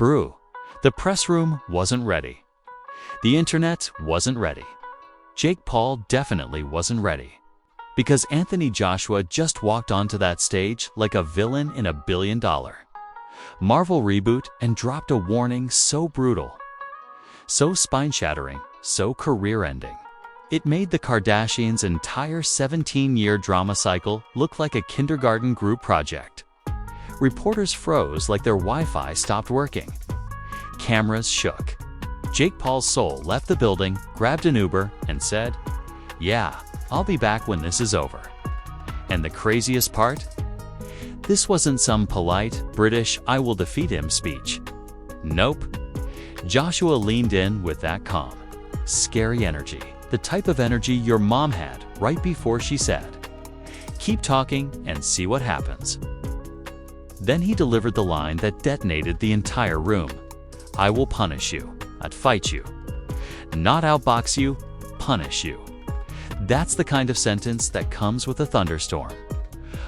Brew. The press room wasn't ready. The internet wasn't ready. Jake Paul definitely wasn't ready. Because Anthony Joshua just walked onto that stage like a villain in a $1 billion Marvel reboot and dropped a warning so brutal, so spine-shattering, so career-ending. It made the Kardashians' entire 17-year drama cycle look like a kindergarten group project. Reporters froze like their Wi-Fi stopped working. Cameras shook. Jake Paul's soul left the building, grabbed an Uber, and said, "Yeah, I'll be back when this is over." And the craziest part? This wasn't some polite, British, "I will defeat him" speech. Nope. Joshua leaned in with that calm, scary energy. The type of energy your mom had right before she said, "Keep talking and see what happens." Then he delivered the line that detonated the entire room. "I will punish you. I'd fight you. Not outbox you, punish you." That's the kind of sentence that comes with a thunderstorm,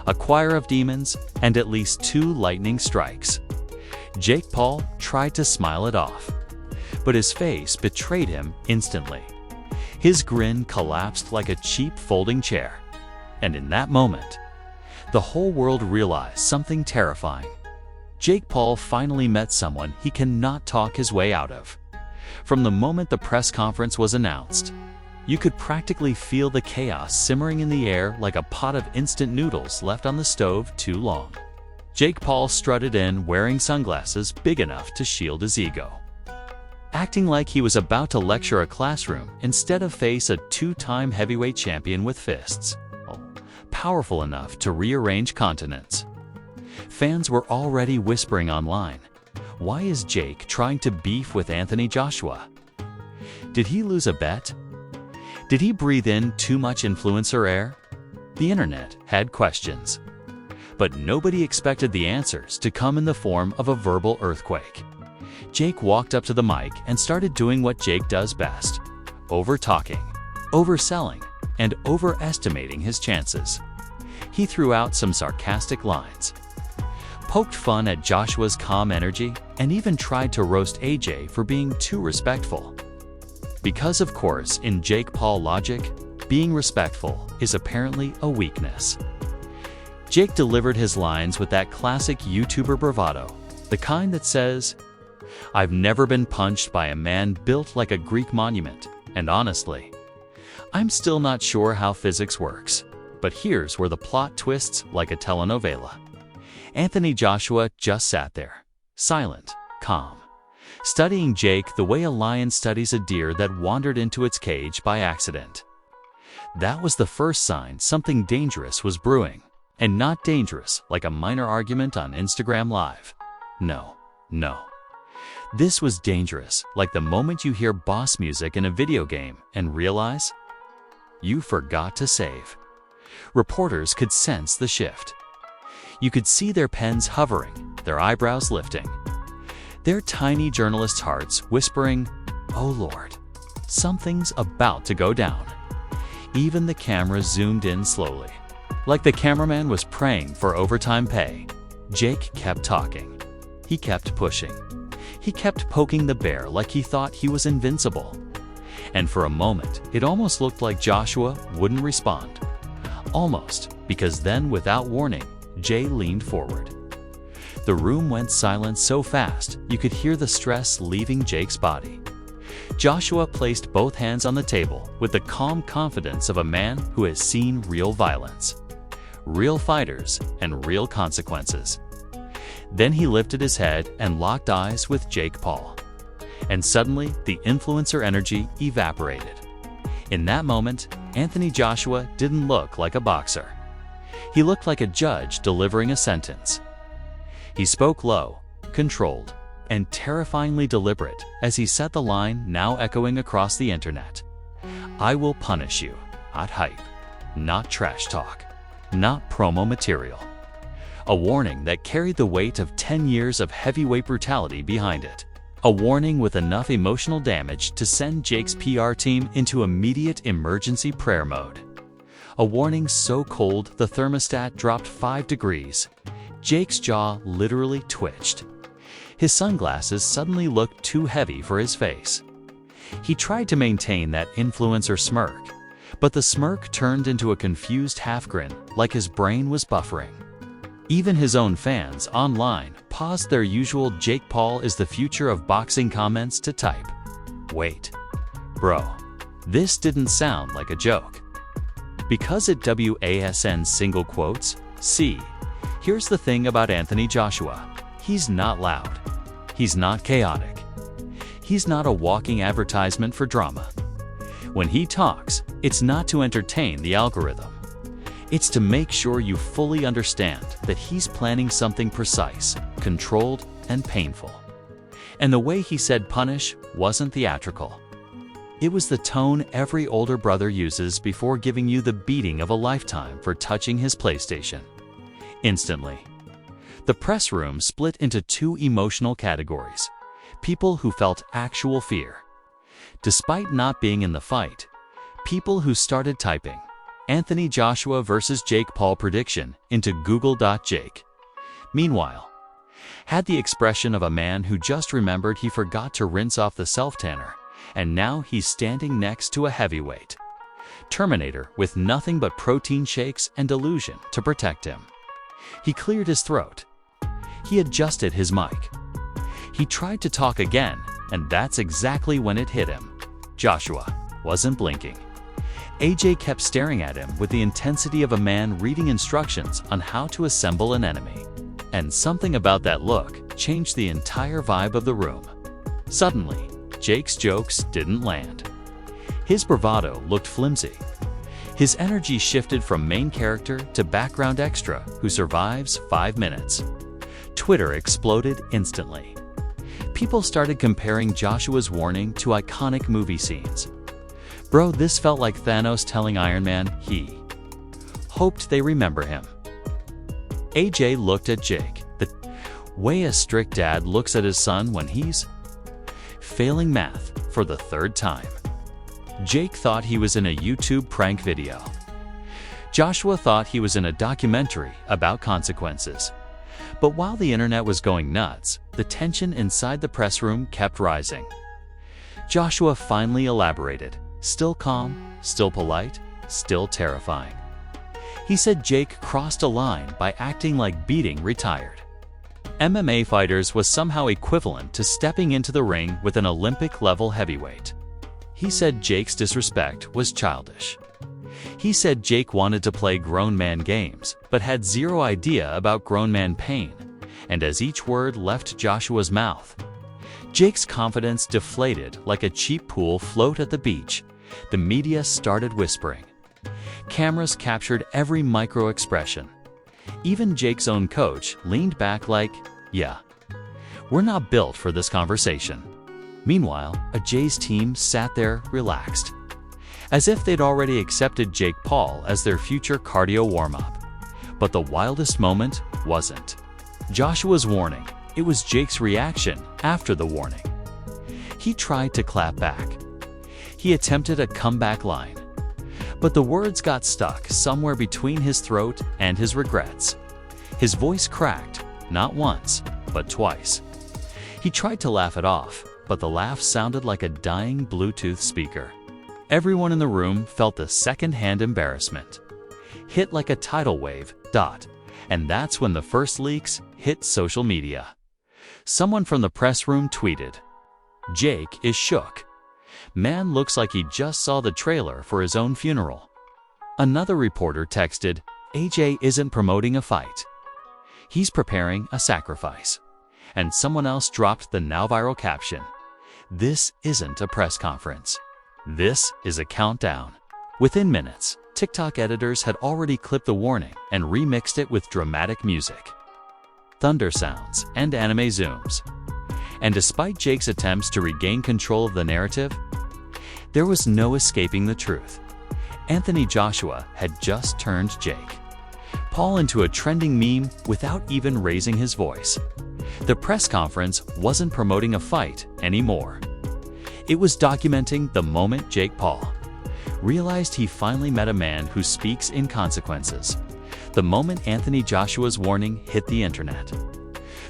a choir of demons, and at least 2 lightning strikes. Jake Paul tried to smile it off, but his face betrayed him instantly. His grin collapsed like a cheap folding chair. And in that moment, the whole world realized something terrifying. Jake Paul finally met someone he cannot talk his way out of. From the moment the press conference was announced, you could practically feel the chaos simmering in the air like a pot of instant noodles left on the stove too long. Jake Paul strutted in wearing sunglasses big enough to shield his ego, acting like he was about to lecture a classroom instead of face a 2-time heavyweight champion with fists powerful enough to rearrange continents. Fans were already whispering online, "Why is Jake trying to beef with Anthony Joshua? Did he lose a bet? Did he breathe in too much influencer air?" The internet had questions, but nobody expected the answers to come in the form of a verbal earthquake. Jake walked up to the mic and started doing what Jake does best: over-talking, overselling, and overestimating his chances. He threw out some sarcastic lines, poked fun at Joshua's calm energy, and even tried to roast AJ for being too respectful. Because of course, in Jake Paul logic, being respectful is apparently a weakness. Jake delivered his lines with that classic YouTuber bravado, the kind that says, "I've never been punched by a man built like a Greek monument, and honestly, I'm still not sure how physics works." But here's where the plot twists like a telenovela. Anthony Joshua just sat there, silent, calm, studying Jake the way a lion studies a deer that wandered into its cage by accident. That was the first sign something dangerous was brewing, and not dangerous like a minor argument on Instagram Live. No. This was dangerous like the moment you hear boss music in a video game and realize you forgot to save. Reporters could sense the shift. You could see their pens hovering, their eyebrows lifting, their tiny journalists' hearts whispering, "Oh Lord, something's about to go down." Even the camera zoomed in slowly, like the cameraman was praying for overtime pay. Jake kept talking. He kept pushing. He kept poking the bear like he thought he was invincible. And for a moment, it almost looked like Joshua wouldn't respond. Almost, because then, without warning, Jay leaned forward. The room went silent so fast, you could hear the stress leaving Jake's body. Joshua placed both hands on the table with the calm confidence of a man who has seen real violence, real fighters, and real consequences. Then he lifted his head and locked eyes with Jake Paul. And suddenly, the influencer energy evaporated. In that moment, Anthony Joshua didn't look like a boxer. He looked like a judge delivering a sentence. He spoke low, controlled, and terrifyingly deliberate as he said the line now echoing across the internet. "I will punish you, not hype, not trash talk, not promo material." A warning that carried the weight of 10 years of heavyweight brutality behind it. A warning with enough emotional damage to send Jake's PR team into immediate emergency prayer mode. A warning so cold the thermostat dropped 5 degrees. Jake's jaw literally twitched. His sunglasses suddenly looked too heavy for his face. He tried to maintain that influencer smirk, but the smirk turned into a confused half-grin, like his brain was buffering. Even his own fans online paused their usual "Jake Paul is the future of boxing" comments to type, "Wait, bro, this didn't sound like a joke." Because it wasn't single quotes, see, here's the thing about Anthony Joshua. He's not loud. He's not chaotic. He's not a walking advertisement for drama. When he talks, it's not to entertain the algorithm. It's to make sure you fully understand that he's planning something precise, controlled, and painful. And the way he said punish wasn't theatrical. It was the tone every older brother uses before giving you the beating of a lifetime for touching his PlayStation. Instantly. The press room split into two emotional categories: people who felt actual fear. Despite not being in the fight, people who started typing Anthony Joshua versus Jake Paul prediction into Google.Jake. Meanwhile, had the expression of a man who just remembered he forgot to rinse off the self-tanner, and now he's standing next to a heavyweight Terminator with nothing but protein shakes and delusion to protect him. He cleared his throat. He adjusted his mic. He tried to talk again, and that's exactly when it hit him. Joshua wasn't blinking. AJ kept staring at him with the intensity of a man reading instructions on how to assemble an enemy. And something about that look changed the entire vibe of the room. Suddenly, Jake's jokes didn't land. His bravado looked flimsy. His energy shifted from main character to background extra who survives 5 minutes. Twitter exploded instantly. People started comparing Joshua's warning to iconic movie scenes. Bro, this felt like Thanos telling Iron Man he hoped they remember him. AJ looked at Jake, the way a strict dad looks at his son when he's failing math for the 3rd time. Jake thought he was in a YouTube prank video. Joshua thought he was in a documentary about consequences. But while the internet was going nuts, the tension inside the press room kept rising. Joshua finally elaborated, still calm, still polite, still terrifying. He said Jake crossed a line by acting like beating retired MMA fighters was somehow equivalent to stepping into the ring with an Olympic-level heavyweight. He said Jake's disrespect was childish. He said Jake wanted to play grown man games, but had zero idea about grown man pain. And as each word left Joshua's mouth, Jake's confidence deflated like a cheap pool float at the beach. The media started whispering. Cameras captured every micro-expression. Even Jake's own coach leaned back like, yeah, we're not built for this conversation. Meanwhile, a Jays team sat there relaxed, as if they'd already accepted Jake Paul as their future cardio warm-up. But the wildest moment wasn't Joshua's warning, it was Jake's reaction after the warning. He tried to clap back. He attempted a comeback line, but the words got stuck somewhere between his throat and his regrets. His voice cracked, not once, but twice. He tried to laugh it off, but the laugh sounded like a dying Bluetooth speaker. Everyone in the room felt the second-hand embarrassment. Hit like a tidal wave, and that's when the first leaks hit social media. Someone from the press room tweeted, "Jake is shook. Man looks like he just saw the trailer for his own funeral." Another reporter texted, "AJ isn't promoting a fight. He's preparing a sacrifice." And someone else dropped the now viral caption, "This isn't a press conference. This is a countdown." Within minutes, TikTok editors had already clipped the warning and remixed it with dramatic music, thunder sounds, and anime zooms. And despite Jake's attempts to regain control of the narrative, there was no escaping the truth. Anthony Joshua had just turned Jake Paul into a trending meme without even raising his voice. The press conference wasn't promoting a fight anymore. It was documenting the moment Jake Paul realized he finally met a man who speaks in consequences. The moment Anthony Joshua's warning hit the internet.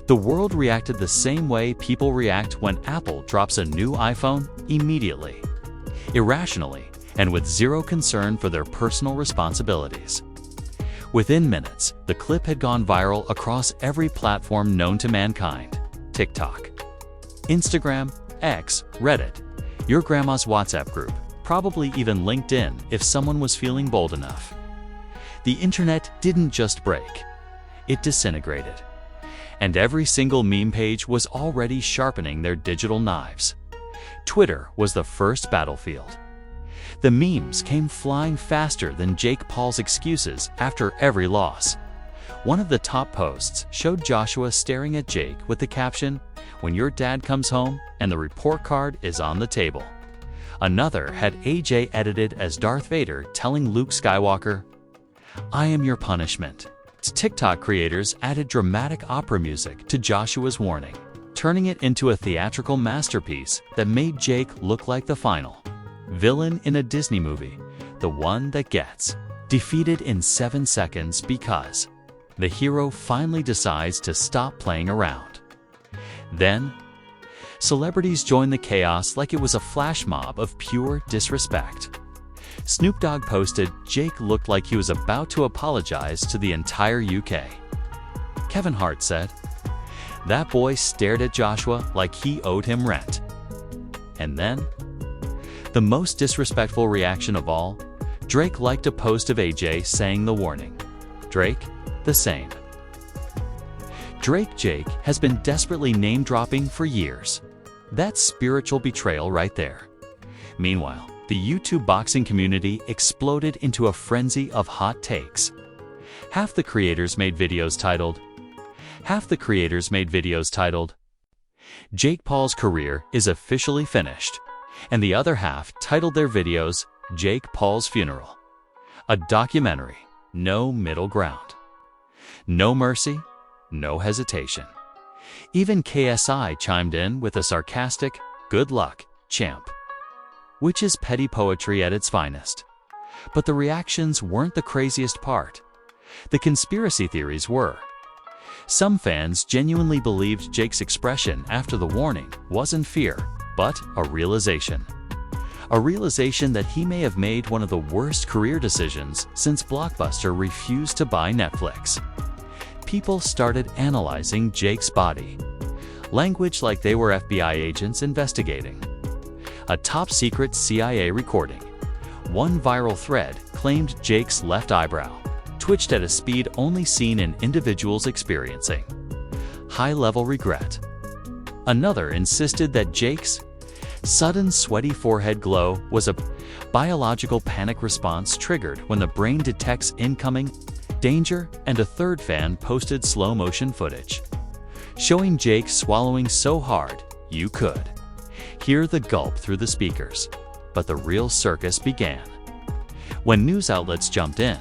The world reacted the same way people react when Apple drops a new iPhone: immediately, irrationally, and with zero concern for their personal responsibilities. Within minutes, the clip had gone viral across every platform known to mankind: TikTok, Instagram, X, Reddit, your grandma's WhatsApp group, probably even LinkedIn if someone was feeling bold enough. The internet didn't just break, it disintegrated. And every single meme page was already sharpening their digital knives. Twitter was the first battlefield. The memes came flying faster than Jake Paul's excuses after every loss. One of the top posts showed Joshua staring at Jake with the caption, "When your dad comes home and the report card is on the table." Another had AJ edited as Darth Vader telling Luke Skywalker, "I am your punishment." TikTok creators added dramatic opera music to Joshua's warning, turning it into a theatrical masterpiece that made Jake look like the final villain in a Disney movie, the one that gets defeated in 7 seconds because the hero finally decides to stop playing around. Then, celebrities joined the chaos like it was a flash mob of pure disrespect. Snoop Dogg posted Jake looked like he was about to apologize to the entire UK. Kevin Hart said, "That boy stared at Joshua like he owed him rent." And then, the most disrespectful reaction of all, Drake liked a post of AJ saying the warning. Drake, the same. Drake Jake has been desperately name-dropping for years. That's spiritual betrayal right there. Meanwhile, the YouTube boxing community exploded into a frenzy of hot takes. Half the creators made videos titled, "Jake Paul's career is officially finished," and the other half titled their videos, "Jake Paul's Funeral." A documentary, no middle ground. No mercy, no hesitation. Even KSI chimed in with a sarcastic, "Good luck, champ," which is petty poetry at its finest. But the reactions weren't the craziest part. The conspiracy theories were. Some fans genuinely believed Jake's expression after the warning wasn't fear, but a realization. A realization that he may have made one of the worst career decisions since Blockbuster refused to buy Netflix. People started analyzing Jake's body. Language like they were FBI agents investigating. A top-secret CIA recording. One viral thread claimed Jake's left eyebrow twitched at a speed only seen in individuals experiencing high-level regret. Another insisted that Jake's sudden sweaty forehead glow was a biological panic response triggered when the brain detects incoming danger, and a third fan posted slow-motion footage showing Jake swallowing so hard you could hear the gulp through the speakers. But the real circus began when news outlets jumped in.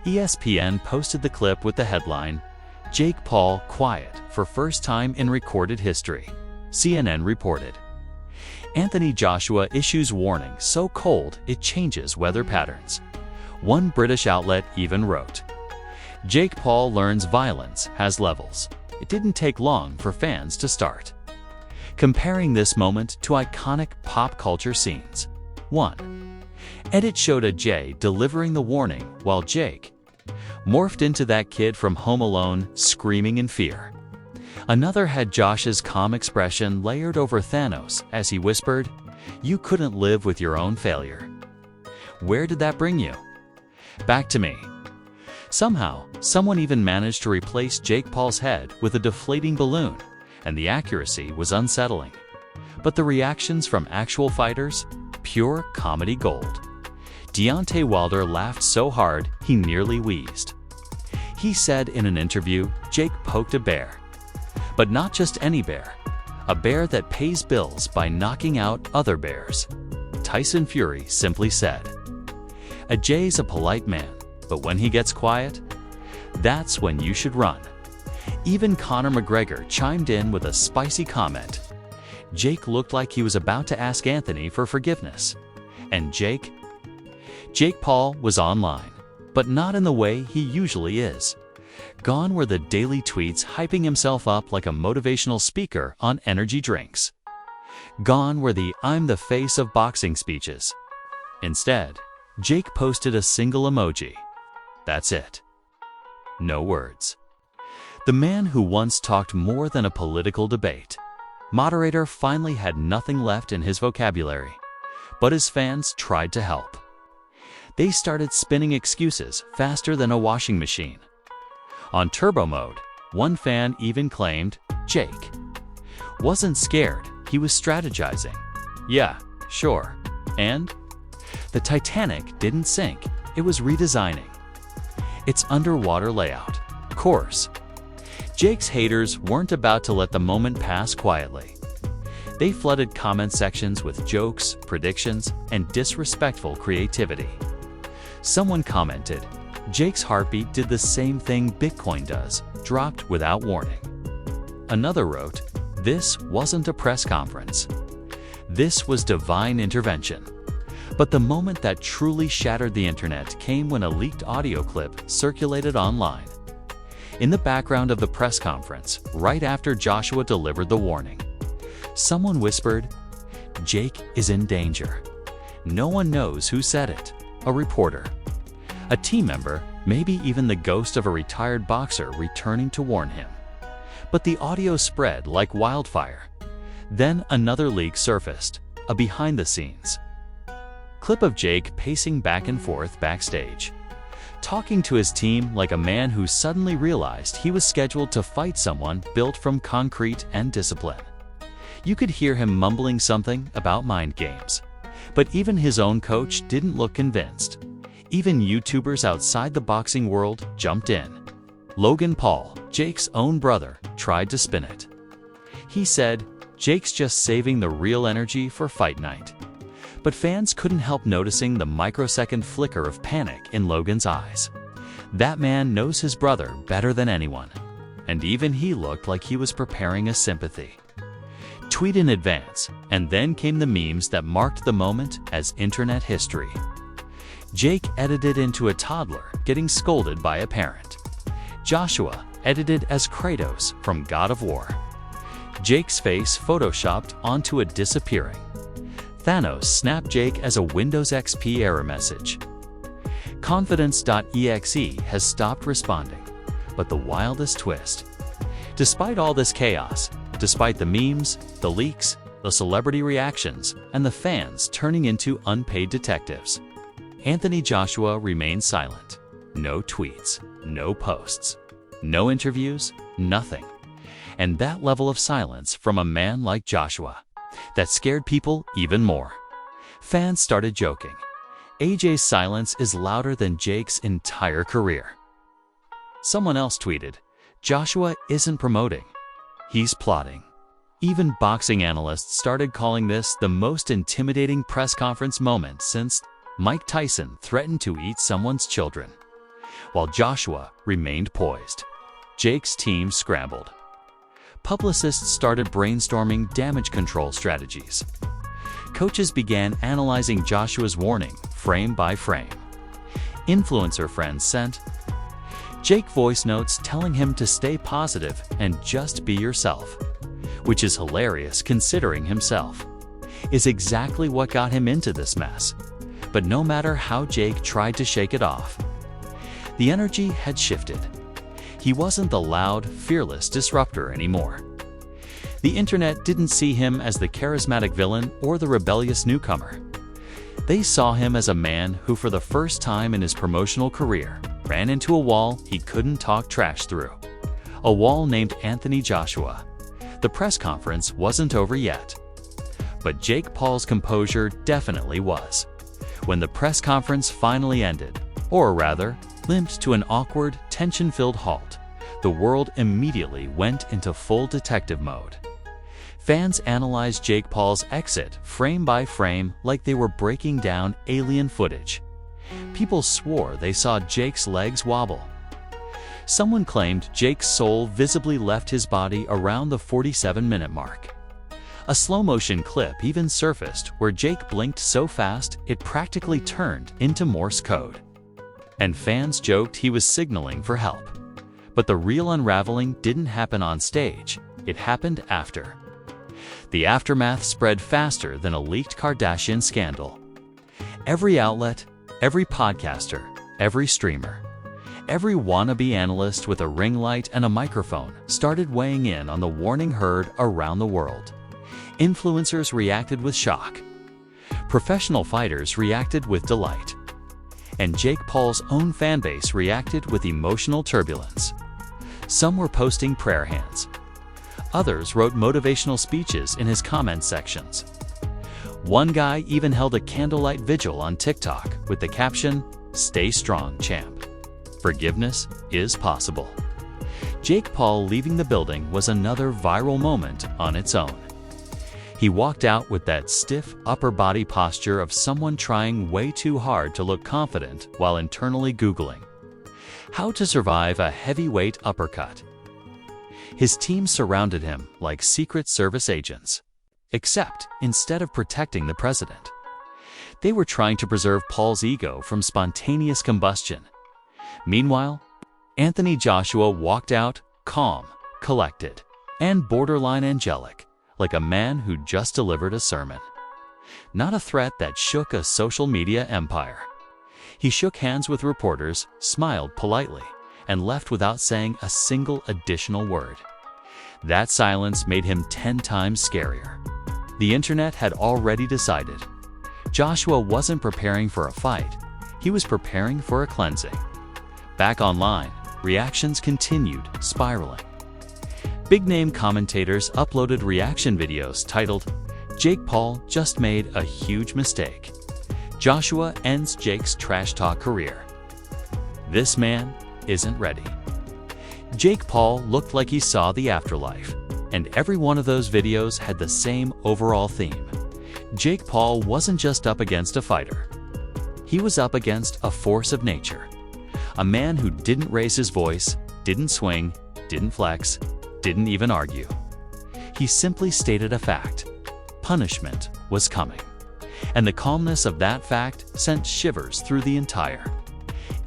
ESPN posted the clip with the headline, "Jake Paul quiet for first time in recorded history." CNN reported, "Anthony Joshua issues warning so cold it changes weather patterns." One British outlet even wrote, "Jake Paul learns violence has levels." It didn't take long for fans to start comparing this moment to iconic pop culture scenes. 1. Edit showed a Jay delivering the warning while Jake morphed into that kid from Home Alone screaming in fear. Another had Josh's calm expression layered over Thanos as he whispered, "You couldn't live with your own failure." Where did that bring you? Back to me. Somehow, someone even managed to replace Jake Paul's head with a deflating balloon, and the accuracy was unsettling. But the reactions from actual fighters? Pure comedy gold. Deontay Wilder laughed so hard he nearly wheezed. He said in an interview, Jake poked a bear. But not just any bear. A bear that pays bills by knocking out other bears. Tyson Fury simply said, "A Jay's a polite man, but when he gets quiet, that's when you should run." Even Conor McGregor chimed in with a spicy comment. Jake looked like he was about to ask Anthony for forgiveness. And Jake Paul was online, but not in the way he usually is. Gone were the daily tweets hyping himself up like a motivational speaker on energy drinks. Gone were the "I'm the face of boxing" speeches. Instead, Jake posted a single emoji. That's it. No words. The man who once talked more than a political debate. Moderator finally had nothing left in his vocabulary, but his fans tried to help. They started spinning excuses faster than a washing machine. On turbo mode, one fan even claimed Jake wasn't scared, he was strategizing. Yeah, sure. And? The Titanic didn't sink, it was redesigning its underwater layout. Course. Jake's haters weren't about to let the moment pass quietly. They flooded comment sections with jokes, predictions, and disrespectful creativity. Someone commented, "Jake's heartbeat did the same thing Bitcoin does, dropped without warning." Another wrote, "This wasn't a press conference. This was divine intervention." But the moment that truly shattered the internet came when a leaked audio clip circulated online. In the background of the press conference, right after Joshua delivered the warning, someone whispered, "Jake is in danger." No one knows who said it. A reporter, a team member, maybe even the ghost of a retired boxer returning to warn him. But the audio spread like wildfire. Then another leak surfaced, a behind-the-scenes clip of Jake pacing back and forth backstage, talking to his team like a man who suddenly realized he was scheduled to fight someone built from concrete and discipline. You could hear him mumbling something about mind games. But even his own coach didn't look convinced. Even YouTubers outside the boxing world jumped in. Logan Paul, Jake's own brother, tried to spin it. He said, "Jake's just saving the real energy for fight night." But fans couldn't help noticing the microsecond flicker of panic in Logan's eyes. That man knows his brother better than anyone. And even he looked like he was preparing a sympathy tweet in advance, and then came the memes that marked the moment as internet history. Jake edited into a toddler getting scolded by a parent. Joshua edited as Kratos from God of War. Jake's face photoshopped onto a disappearing. Thanos snapped Jake as a Windows XP error message. Confidence.exe has stopped responding. But the wildest twist. Despite all this chaos, despite the memes, the leaks, the celebrity reactions, and the fans turning into unpaid detectives, Anthony Joshua remained silent. No tweets, no posts, no interviews, nothing. And that level of silence from a man like Joshua, that scared people even more. Fans started joking. AJ's silence is louder than Jake's entire career. Someone else tweeted, "Joshua isn't promoting. He's plotting." Even boxing analysts started calling this the most intimidating press conference moment since Mike Tyson threatened to eat someone's children. While Joshua remained poised, Jake's team scrambled. Publicists started brainstorming damage control strategies. Coaches began analyzing Joshua's warning frame by frame. Influencer friends sent Jake voice notes telling him to stay positive and just be yourself, which is hilarious considering himself is exactly what got him into this mess. But no matter how Jake tried to shake it off, the energy had shifted. He wasn't the loud, fearless disruptor anymore. The internet didn't see him as the charismatic villain or the rebellious newcomer. They saw him as a man who, for the first time in his promotional career, ran into a wall he couldn't talk trash through. A wall named Anthony Joshua. The press conference wasn't over yet. But Jake Paul's composure definitely was. When the press conference finally ended, or rather, limped to an awkward, tension-filled halt, the world immediately went into full detective mode. Fans analyzed Jake Paul's exit frame by frame like they were breaking down alien footage. People swore they saw Jake's legs wobble. Someone claimed Jake's soul visibly left his body around the 47-minute mark. A slow-motion clip even surfaced where Jake blinked so fast it practically turned into Morse code. And fans joked he was signaling for help. But the real unraveling didn't happen on stage, it happened after. The aftermath spread faster than a leaked Kardashian scandal. Every outlet, every podcaster, every streamer, every wannabe analyst with a ring light and a microphone started weighing in on the warning heard around the world. Influencers reacted with shock. Professional fighters reacted with delight. And Jake Paul's own fanbase reacted with emotional turbulence. Some were posting prayer hands. Others wrote motivational speeches in his comment sections. One guy even held a candlelight vigil on TikTok with the caption, "Stay strong, champ. Forgiveness is possible." Jake Paul leaving the building was another viral moment on its own. He walked out with that stiff upper body posture of someone trying way too hard to look confident while internally Googling how to survive a heavyweight uppercut. His team surrounded him like Secret Service agents, except instead of protecting the president, they were trying to preserve Paul's ego from spontaneous combustion. Meanwhile, Anthony Joshua walked out calm, collected, and borderline angelic, like a man who just delivered a sermon. Not a threat that shook a social media empire. He shook hands with reporters, smiled politely, and left without saying a single additional word. That silence made him 10 times scarier. The internet had already decided. Joshua wasn't preparing for a fight, he was preparing for a cleansing. Back online, reactions continued spiraling. Big-name commentators uploaded reaction videos titled, "Jake Paul just made a huge mistake. Joshua ends Jake's trash talk career. This man isn't ready." Jake Paul looked like he saw the afterlife, and every one of those videos had the same overall theme. Jake Paul wasn't just up against a fighter. He was up against a force of nature. A man who didn't raise his voice, didn't swing, didn't flex, didn't even argue. He simply stated a fact. Punishment was coming. And the calmness of that fact sent shivers through the entire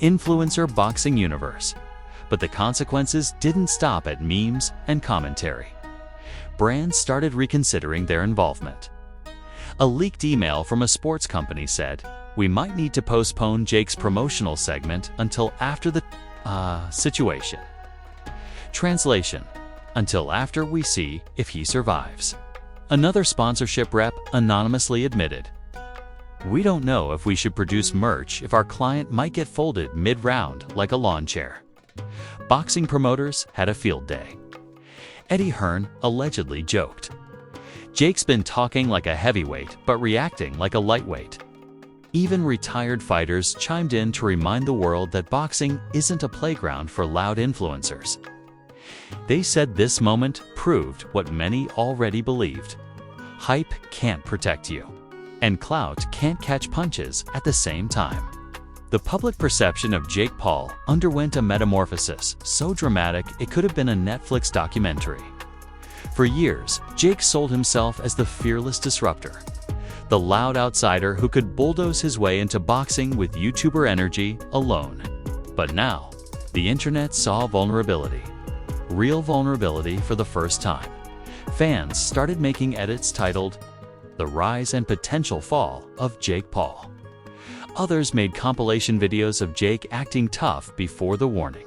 influencer boxing universe. But the consequences didn't stop at memes and commentary. Brands started reconsidering their involvement. A leaked email from a sports company said, "We might need to postpone Jake's promotional segment until after the situation." Translation: until after we see if he survives. Another sponsorship rep anonymously admitted, "We don't know if we should produce merch if our client might get folded mid-round like a lawn chair." Boxing promoters had a field day. Eddie Hearn allegedly joked, "Jake's been talking like a heavyweight but reacting like a lightweight." Even retired fighters chimed in to remind the world that boxing isn't a playground for loud influencers. They said this moment proved what many already believed. Hype can't protect you, and clout can't catch punches at the same time. The public perception of Jake Paul underwent a metamorphosis so dramatic it could have been a Netflix documentary. For years, Jake sold himself as the fearless disruptor, the loud outsider who could bulldoze his way into boxing with YouTuber energy alone. But now, the internet saw vulnerability. Real vulnerability for the first time. Fans started making edits titled, "The Rise and Potential Fall of Jake Paul." Others made compilation videos of Jake acting tough before the warning,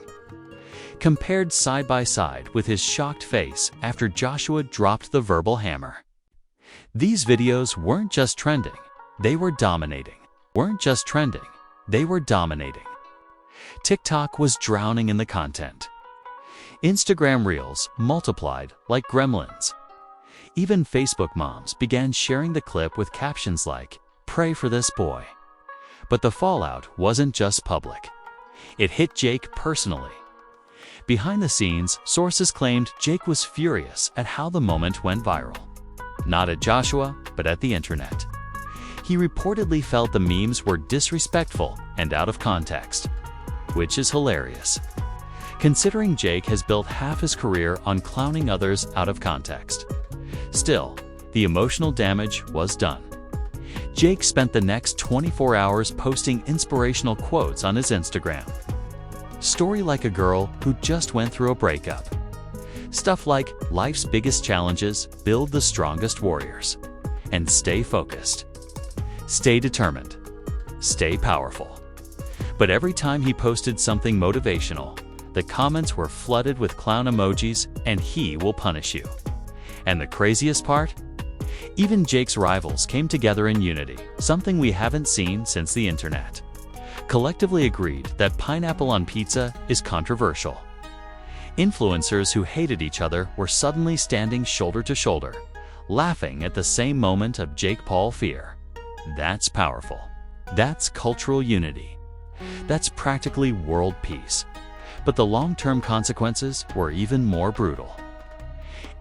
compared side by side with his shocked face after Joshua dropped the verbal hammer. These videos weren't just trending, they were dominating. TikTok was drowning in the content. Instagram Reels multiplied like gremlins. Even Facebook moms began sharing the clip with captions like, "Pray for this boy." But the fallout wasn't just public. It hit Jake personally. Behind the scenes, sources claimed Jake was furious at how the moment went viral. Not at Joshua, but at the internet. He reportedly felt the memes were disrespectful and out of context, which is hilarious, considering Jake has built half his career on clowning others out of context. Still, the emotional damage was done. Jake spent the next 24 hours posting inspirational quotes on his Instagram. story like a girl who just went through a breakup. Stuff like life's biggest challenges build the strongest warriors. And stay focused. Stay determined. Stay powerful. But every time he posted something motivational, the comments were flooded with clown emojis and he will punish you. And the craziest part? Even Jake's rivals came together in unity, something we haven't seen since the internet. Collectively agreed that pineapple on pizza is controversial. Influencers who hated each other were suddenly standing shoulder to shoulder, laughing at the same moment of Jake Paul fear. That's powerful. That's cultural unity. That's practically world peace. But the long-term consequences were even more brutal.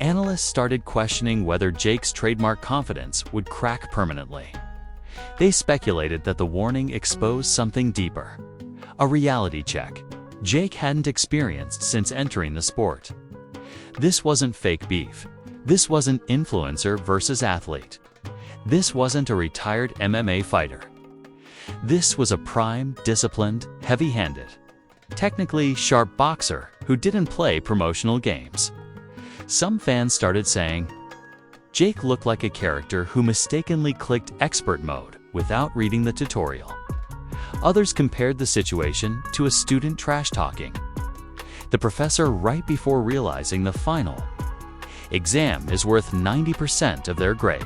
Analysts started questioning whether Jake's trademark confidence would crack permanently. They speculated that the warning exposed something deeper, a reality check Jake hadn't experienced since entering the sport. This wasn't fake beef. This wasn't influencer versus athlete. This wasn't a retired MMA fighter. This was a prime, disciplined, heavy-handed, technically sharp boxer who didn't play promotional games. Some fans started saying, Jake looked like a character who mistakenly clicked expert mode without reading the tutorial. Others compared the situation to a student trash-talking the professor right before realizing the final exam is worth 90% of their grade.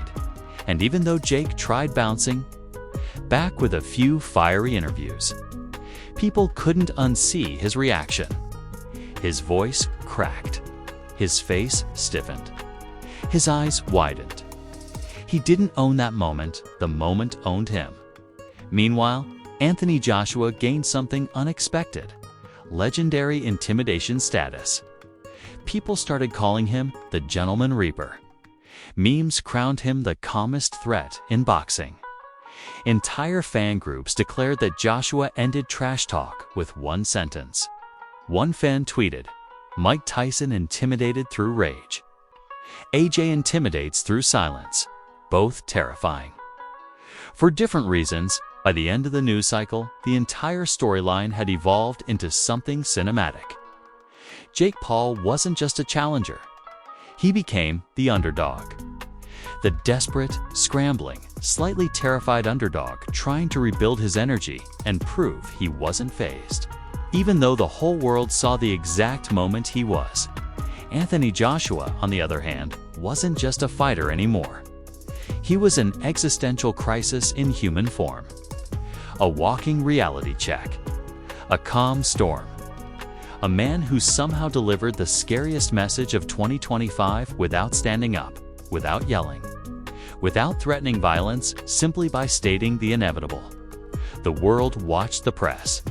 And even though Jake tried bouncing back with a few fiery interviews, people couldn't unsee his reaction. His voice cracked. His face stiffened. His eyes widened. He didn't own that moment, the moment owned him. Meanwhile, Anthony Joshua gained something unexpected: legendary intimidation status. People started calling him the Gentleman Reaper. Memes crowned him the calmest threat in boxing. Entire fan groups declared that Joshua ended trash talk with one sentence. One fan tweeted, "Mike Tyson intimidated through rage. AJ intimidates through silence." Both terrifying. For different reasons, by the end of the news cycle, the entire storyline had evolved into something cinematic. Jake Paul wasn't just a challenger. He became the underdog. The desperate, scrambling, slightly terrified underdog trying to rebuild his energy and prove he wasn't fazed. Even though the whole world saw the exact moment he was. Anthony Joshua, on the other hand, wasn't just a fighter anymore. He was an existential crisis in human form. A walking reality check. A calm storm. A man who somehow delivered the scariest message of 2025 without standing up, without yelling, without threatening violence, simply by stating the inevitable. The world watched the press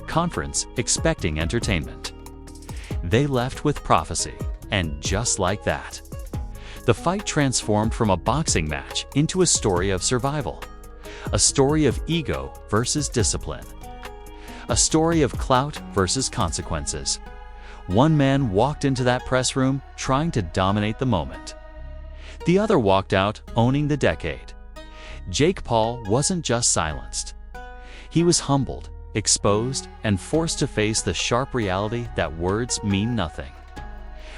conference expecting entertainment. They left with prophecy, and just like that, the fight transformed from a boxing match into a story of survival, a story of ego versus discipline, a story of clout versus consequences. One man walked into that press room trying to dominate the moment. The other walked out owning the decade. Jake Paul wasn't just silenced. He was humbled, exposed, and forced to face the sharp reality that words mean nothing.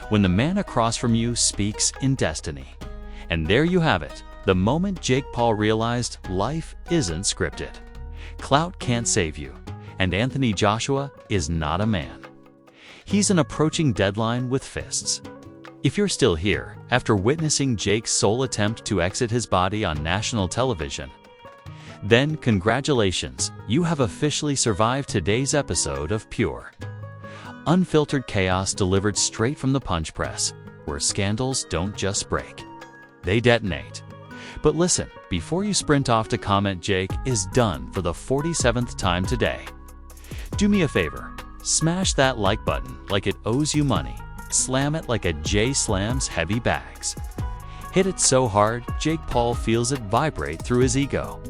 When the man across from you speaks in destiny. And there you have it, the moment Jake Paul realized life isn't scripted. Clout can't save you, and Anthony Joshua is not a man. He's an approaching deadline with fists. If you're still here, after witnessing Jake's sole attempt to exit his body on national television, then congratulations, you have officially survived today's episode of Pure Unfiltered Chaos, delivered straight from the punch press, where scandals don't just break, they detonate. But listen, before you sprint off to comment Jake is done for the 47th time today, do me a favor, smash that like button like it owes you money, slam it like a Jay slams heavy bags. Hit it so hard, Jake Paul feels it vibrate through his ego.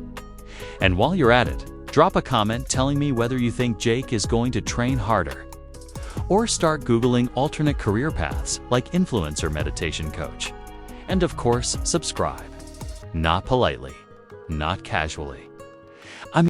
And while you're at it, drop a comment telling me whether you think Jake is going to train harder, or start Googling alternate career paths like influencer meditation coach. And of course, subscribe. Not politely, not casually,